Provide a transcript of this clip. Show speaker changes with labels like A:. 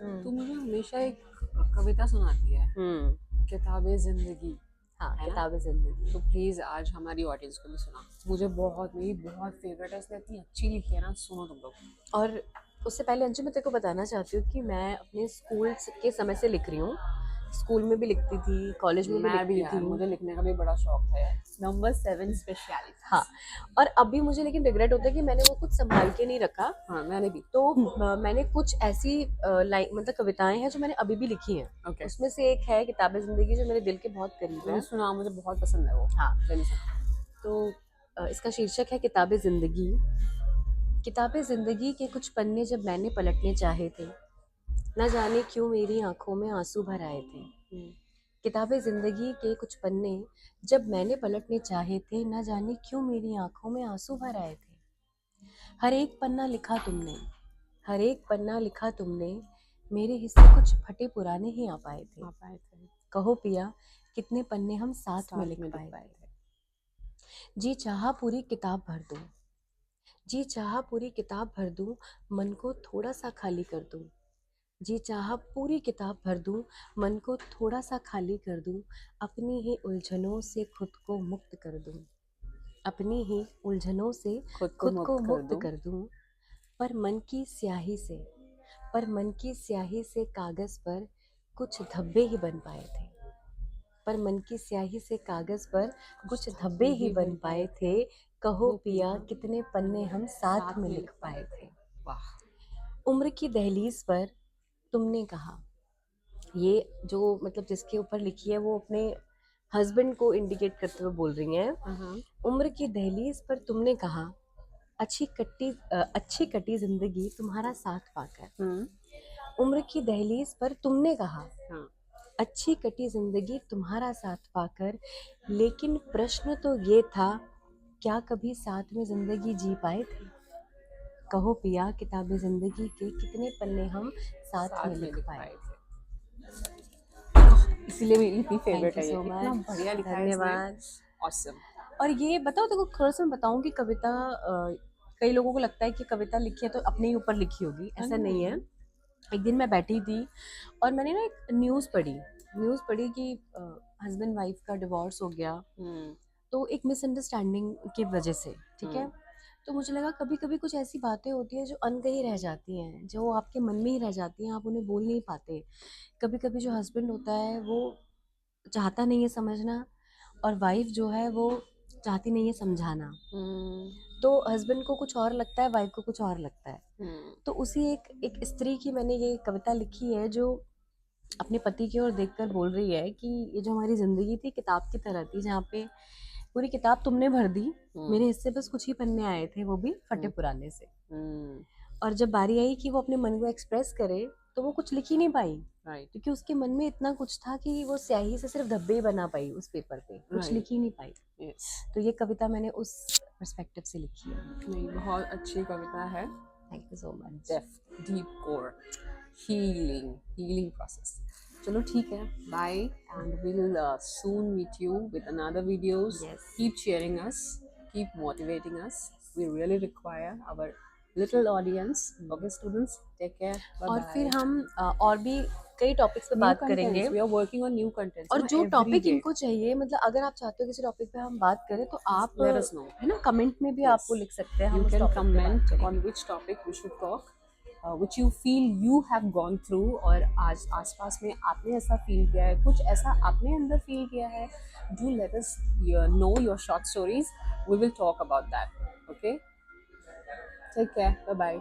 A: तो मुझे हमेशा एक कविता सुनाती है, किताबे जिंदगी।
B: हाँ,
A: है ना?
B: किताब जिंदगी।
A: तो प्लीज आज हमारी ऑडियंस को भी सुना। मुझे मेरी बहुत फेवरेट है, इसने इतनी अच्छी लिखी है ना, सुनो तुम लोग।
B: और उससे पहले अंजू मैं तेरे को बताना चाहती हूँ कि मैं अपने स्कूल के समय से लिख रही हूँ। स्कूल में भी लिखती थी, कॉलेज में भी
A: मैं भी
B: लिखती
A: यार,
B: थी।
A: मुझे लिखने का भी बड़ा शौक था यार। Number 7 speciality.
B: हाँ, और अभी मुझे लेकिन रिग्रेट होता है कि मैंने वो कुछ संभाल के नहीं रखा।
A: हाँ, मैंने भी।
B: तो मैंने कुछ ऐसी लाइन मतलब कविताएं हैं जो मैंने अभी भी लिखी हैं।
A: ओके।
B: उसमें से एक है किताबे जिंदगी जो मेरे दिल के बहुत करीब
A: मैंने
B: है।
A: सुना, मुझे बहुत पसंद है वो।
B: हाँ,
A: जल्दी सुना।
B: तो इसका शीर्षक है किताबे जिंदगी। किताबे जिंदगी के कुछ पन्ने जब मैंने पलटने चाहे थे, न जाने क्यों मेरी आंखों में आंसू भर आए थे। किताबे जिंदगी के कुछ पन्ने जब मैंने पलटने चाहे थे, न जाने क्यों मेरी आंखों में आंसू भर आए थे। हर एक पन्ना लिखा तुमने, हर एक पन्ना लिखा तुमने, मेरे हिस्से कुछ फटे पुराने ही आ पाए थे। कहो पिया कितने पन्ने हम साथ में लिख पाए थे। जी चाहा पूरी किताब भर दूं, जी चाहा पूरी किताब भर दूं, मन को थोड़ा सा खाली कर दूं। जी चाहा पूरी किताब भर दूं, मन को थोड़ा सा खाली कर दूं, अपनी ही उलझनों से खुद को मुक्त कर दूं, अपनी ही उलझनों से
A: खुद
B: खुद को
A: मुक्त
B: मुक्त कर दूं। पर मन की स्याही से, पर मन की स्याही से कागज पर कुछ धब्बे ही बन पाए थे। पर मन की स्याही से कागज पर कुछ धब्बे ही बन पाए थे। कहो पिया कितने पन्ने हम साथ में लिख पाए थे।
A: वाह।
B: उम्र की दहलीज पर तुमने कहा, ये जो मतलब जिसके ऊपर लिखी है वो अपने हस्बैंड को इंडिकेट करते हुए बोल रही हैं। उम्र की दहलीज पर तुमने कहा, अच्छी कटी जिंदगी तुम्हारा साथ पाकर। उम्र की दहलीज पर तुमने कहा, अच्छी कटी जिंदगी तुम्हारा साथ पाकर, लेकिन प्रश्न तो ये था, क्या कभी साथ में जिंदगी जी पाए थे। कहो पिया किताबे जिंदगी के कितने पन्ने हम साथ में लिख पाए थे।
A: इसीलिए मेरी इतनी फेवरेट है ये।
B: so
A: इतना
B: much.
A: बढ़िया लिखा है
B: धन्यवाद।
A: इसने। ऑसम।
B: और ये बताओ, देखो थोड़ा सा मैं बताऊं कि कविता कई लोगों को लगता है कि कविता लिखी है तो अपने ही ऊपर लिखी होगी, ऐसा नहीं है। एक दिन मैं बैठी थी और मैंने ना एक न्यूज़ पढ़ी कि हस्बैंड वाइफ का डिवोर्स हो गया, तो एक मिसअंडरस्टैंडिंग की वजह से, ठीक है। तो मुझे लगा कभी कभी कुछ ऐसी बातें होती है जो अनकही रह जाती हैं, जो आपके मन में ही रह जाती हैं, आप उन्हें बोल नहीं पाते। कभी कभी जो हस्बैंड होता है वो चाहता नहीं है समझना, और वाइफ जो है वो चाहती नहीं है समझाना। तो हस्बैंड को कुछ और लगता है, वाइफ को कुछ और लगता है। तो उसी एक स्त्री की मैंने ये कविता लिखी है जो अपने पति की ओर देखकर बोल रही है कि ये जो हमारी जिंदगी थी किताब की तरह थी, जहाँ पे पूरी किताब तुमने भर दी, मेरे हिस्से बस कुछ ही पन्ने आए थे, वो भी फटे पुराने से। और जब बारी आई कि वो अपने मन को एक्सप्रेस करे तो वो कुछ लिख ही नहीं पाई, क्योंकि उसके मन में इतना कुछ था कि वो स्याही से सिर्फ धब्बे ही बना पाई, उस पेपर पे कुछ लिख ही नहीं पाई। तो ये कविता मैंने उस पर्सपेक्टिव से लिखी है।
A: नहीं, बहुत अच्छी कविता है।
B: Thank you so much.
A: Depth, deep core, healing process. चलो ठीक है, bye, and will soon meet you with another videos.
B: Yes.
A: Keep cheering us, keep motivating us. We really require our little audience. Okay students, take care, bye bye.
B: और फिर हम और भी कई topics पे बात करेंगे।
A: We are working on new contents.
B: और जो टॉपिक इनको चाहिए, मतलब अगर आप चाहते हो किसी टॉपिक पे हम बात करें तो आप
A: let us know.
B: है ना, कमेंट में भी आपको लिख सकते हैं।
A: You can comment on which topic we should talk, which you feel you have gone through, और आज आसपास में आपने ऐसा फील किया है, कुछ ऐसा आपने अंदर फील किया है, do let us know your short stories. We will talk about that. Okay, take care, bye bye.